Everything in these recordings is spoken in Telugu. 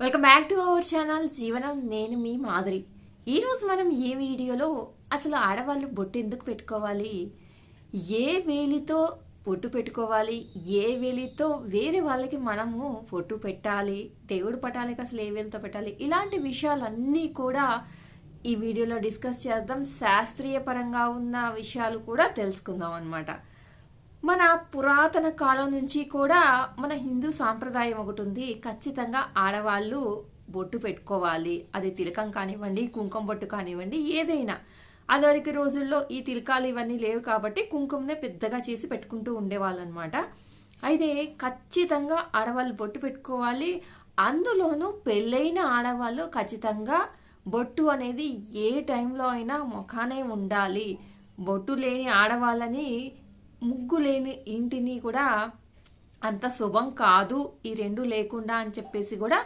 Welcome back to our channel జీవనం. నేను మీ మాధురి. ఈరోజు మనం ఈ వీడియోలో అసలు ఆడవాళ్ళు బొట్టు ఎందుకు పెట్టుకోవాలి, ఏ వేలితో బొట్టు పెట్టుకోవాలి, ఏ వేలితో వేరే వాళ్ళకి మనము బొట్టు పెట్టాలి, దేవుడు పటాలకి అసలు ఏ వేలితో పెట్టాలి, ఇలాంటి విషయాలన్నీ కూడా ఈ వీడియోలో డిస్కస్ చేద్దాం. శాస్త్రీయ పరంగా ఉన్న విషయాలు కూడా తెలుసుకుందాం అన్నమాట. మన పురాతన కాలం నుంచి కూడా మన హిందూ సాంప్రదాయం ఒకటి ఉంది. ఖచ్చితంగా ఆడవాళ్ళు బొట్టు పెట్టుకోవాలి. అది తిలకం కానివ్వండి, కుంకుమ బొట్టు కానివ్వండి, ఏదైనా. అదివరకు రోజుల్లో ఈ తిలకాలు ఇవన్నీ లేవు కాబట్టి కుంకుమనే పెద్దగా చేసి పెట్టుకుంటూ ఉండేవాళ్ళు అనమాట. అయితే ఖచ్చితంగా ఆడవాళ్ళు బొట్టు పెట్టుకోవాలి. అందులోనూ పెళ్ళైన ఆడవాళ్ళు ఖచ్చితంగా బొట్టు అనేది ఏ టైంలో అయినా ముఖానే ఉండాలి. బొట్టు లేని ఆడవాళ్ళని, ముగ్గు లేని ఇంటిని కూడా అంత శుభం కాదు ఈ రెండు లేకుండా అని చెప్పేసి కూడా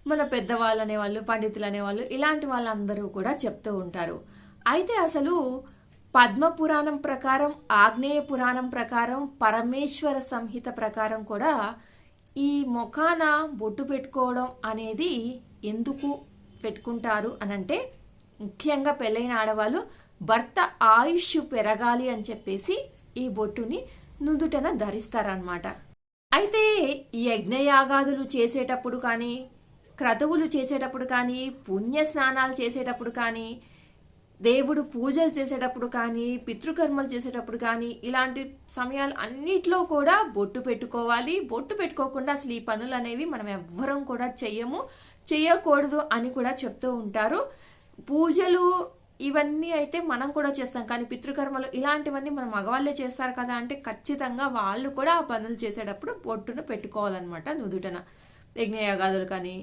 మన పెద్దవాళ్ళు అనేవాళ్ళు, పండితులు అనేవాళ్ళు, ఇలాంటి వాళ్ళందరూ కూడా చెప్తూ ఉంటారు. అయితే అసలు పద్మ పురాణం ప్రకారం, ఆగ్నేయ పురాణం ప్రకారం, పరమేశ్వర సంహిత ప్రకారం కూడా ఈ ముఖాన బొట్టు పెట్టుకోవడం అనేది ఎందుకు పెట్టుకుంటారు అనంటే, ముఖ్యంగా పెళ్ళైన ఆడవాళ్ళు భర్త ఆయుష్ పెరగాలి అని చెప్పేసి ఈ బొట్టుని నుదుటన ధరిస్తారనమాట. అయితే ఈ యజ్ఞయాగాదులు చేసేటప్పుడు కానీ, క్రతువులు చేసేటప్పుడు కానీ, పుణ్య స్నానాలు చేసేటప్పుడు కానీ, దేవుడు పూజలు చేసేటప్పుడు కానీ, పితృకర్మలు చేసేటప్పుడు కానీ, ఇలాంటి సమయాలు అన్నిట్లో కూడా బొట్టు పెట్టుకోవాలి. బొట్టు పెట్టుకోకుండా అసలు ఈ పనులు అనేవి మనం ఎవ్వరం కూడా చెయ్యకూడదు అని కూడా చెప్తూ ఉంటారు. పూజలు ఇవన్నీ అయితే మనం కూడా చేస్తాం, కానీ పితృకర్మలు ఇలాంటివన్నీ మన మగవాళ్ళే చేస్తారు కదా అంటే ఖచ్చితంగా వాళ్ళు కూడా ఆ పనులు చేసేటప్పుడు బొట్టును పెట్టుకోవాలన్నమాట నుదుటన. యజ్ఞయాగాదులు కానీ,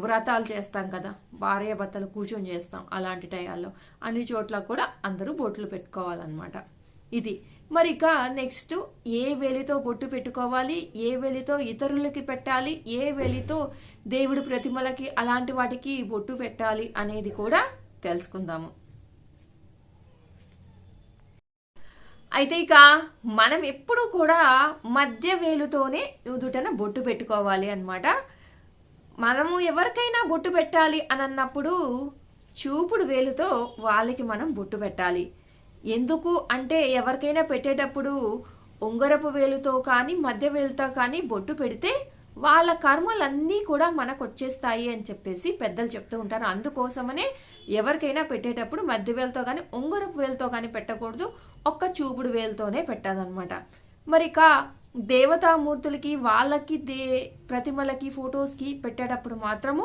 వ్రతాలు చేస్తాం కదా, భార్య భర్తలు కూర్చొని చేస్తాం, అలాంటి టైంలో అన్ని చోట్ల కూడా అందరూ బొట్లు పెట్టుకోవాలన్నమాట. ఇది మరి ఇక నెక్స్ట్, ఏ వేలితో బొట్టు పెట్టుకోవాలి, ఏ వేలితో ఇతరులకి పెట్టాలి, ఏ వేలితో దేవుడి ప్రతిమలకి అలాంటి వాటికి బొట్టు పెట్టాలి అనేది కూడా తెలుసుకుందాము. అయితే ఇక మనం ఎప్పుడు కూడా మధ్య వేలుతోనే నుదుటన బొట్టు పెట్టుకోవాలి అన్నమాట. మనము ఎవరికైనా బొట్టు పెట్టాలి అని అన్నప్పుడు చూపుడు వేలుతో వాళ్ళకి మనం బొట్టు పెట్టాలి. ఎందుకు అంటే, ఎవరికైనా పెట్టేటప్పుడు ఉంగరపు వేలుతో కానీ మధ్య వేలుతో కానీ బొట్టు పెడితే వాళ్ళ కర్మలన్నీ కూడా మనకు వచ్చేస్తాయి అని చెప్పేసి పెద్దలు చెప్తూ ఉంటారు. అందుకోసమనే ఎవరికైనా పెట్టేటప్పుడు మధ్య వేలుతో కానీ ఉంగరపు వేలుతో కానీ పెట్టకూడదు, ఒక్క చూపుడు వేలుతోనే పెట్టాలన్నమాట. మరి ఇక దేవతామూర్తులకి, వాళ్ళకి, ప్రతిమలకి, ఫొటోస్కి పెట్టేటప్పుడు మాత్రము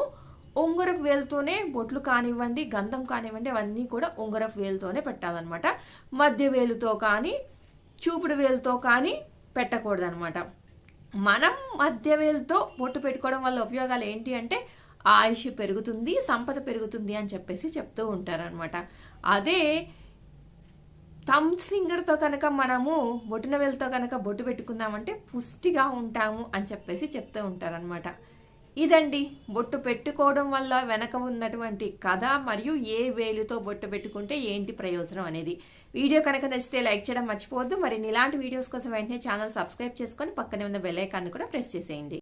ఉంగరపు వేలుతోనే బొట్లు కానివ్వండి, గంధం కానివ్వండి, అవన్నీ కూడా ఉంగరపు వేలుతోనే పెట్టాలన్నమాట. మధ్య వేలుతో కానీ చూపుడు వేలుతో కానీ పెట్టకూడదన్నమాట. మనం మధ్య వేలుతో బొట్టు పెట్టుకోవడం వల్ల ఉపయోగాలు ఏంటి అంటే, ఆయుష్ పెరుగుతుంది, సంపద పెరుగుతుంది అని చెప్పేసి చెప్తూ ఉంటారనమాట. అదే థమ్స్ ఫింగర్తో కనుక మనము బొట్టిన వేలుతో కనుక బొట్టు పెట్టుకుందామంటే పుష్టిగా ఉంటాము అని చెప్పేసి చెప్తూ ఉంటారనమాట. ఇదండి బొట్టు పెట్టుకోవడం వల్ల వెనక ఉన్నటువంటి కథ, మరియు ఏ వేలుతో బొట్టు పెట్టుకుంటే ఏంటి ప్రయోజనం అనేది. వీడియో కనుక నచ్చితే లైక్ చేయడం మర్చిపోవద్దు. మరి ఇలాంటి వీడియోస్ కోసం వెంటనే ఛానల్ సబ్స్క్రైబ్ చేసుకొని పక్కనే ఉన్న బెల్ ఐకాన్ కూడా ప్రెస్ చేసేయండి.